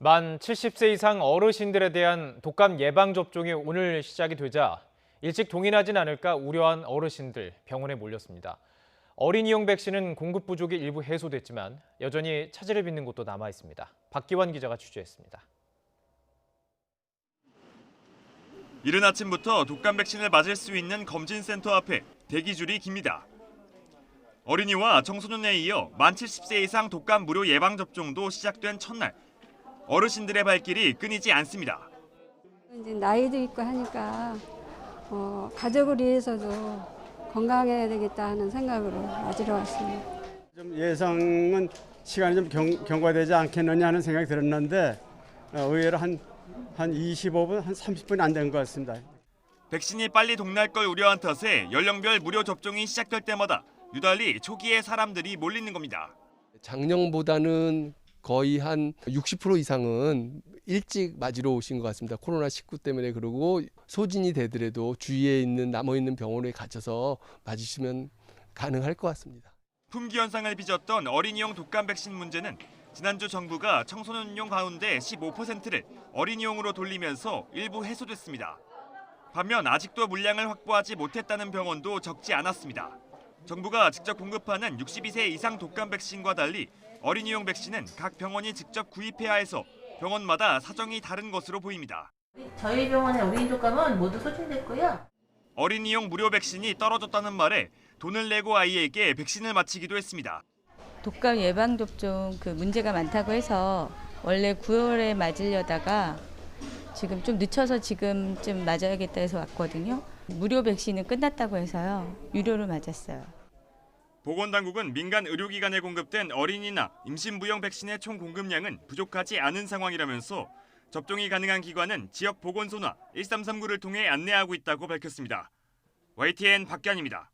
만 70세 이상 어르신들에 대한 독감 예방접종이 오늘 시작이 되자 일찍 동의하진 않을까 우려한 어르신들 병원에 몰렸습니다. 어린이용 백신은 공급 부족이 일부 해소됐지만 여전히 차질을 빚는 곳도 남아 있습니다. 박기환 기자가 취재했습니다. 이른 아침부터 독감 백신을 맞을 수 있는 검진센터 앞에 대기줄이 깁니다. 어린이와 청소년에 이어 만 70세 이상 독감 무료 예방접종도 시작된 첫날. 어르신들의 발길이 끊이지 않습니다. 이제 나이도 있고 하니까 가족을 위해서도 건강해야 되겠다 하는 생각으로 맞으러 왔습니다. 좀 예상은 시간이 좀 경과되지 않겠느냐 하는 생각이 들었는데 의외로 한 25분, 한 30분이 안 된 것 같습니다. 백신이 빨리 동날 걸 우려한 탓에 연령별 무료 접종이 시작될 때마다 유달리 초기에 사람들이 몰리는 겁니다. 작년보다는 거의 한 60% 이상은 일찍 맞으러 오신 것 같습니다. 코로나19 때문에. 그러고 소진이 되더라도 주위에 있는 남아있는 병원에 갇혀서 맞으시면 가능할 것 같습니다. 품귀 현상을 빚었던 어린이용 독감 백신 문제는 지난주 정부가 청소년용 가운데 15%를 어린이용으로 돌리면서 일부 해소됐습니다. 반면 아직도 물량을 확보하지 못했다는 병원도 적지 않았습니다. 정부가 직접 공급하는 62세 이상 독감 백신과 달리 어린이용 백신은 각 병원이 직접 구입해야 해서 병원마다 사정이 다른 것으로 보입니다. 저희 병원의 어린이 독감은 모두 소진됐고요. 어린이용 무료 백신이 떨어졌다는 말에 돈을 내고 아이에게 백신을 맞히기도 했습니다. 독감 예방접종 문제가 많다고 해서 원래 9월에 맞으려다가 지금 좀 늦춰서 지금쯤 맞아야겠다 해서 왔거든요. 무료 백신은 끝났다고 해서요. 유료로 맞았어요. 보건당국은 민간 의료기관에 공급된 어린이나 임신부용 백신의 총 공급량은 부족하지 않은 상황이라면서 접종이 가능한 기관은 지역 보건소나 1339를 통해 안내하고 있다고 밝혔습니다. YTN 박기환입니다.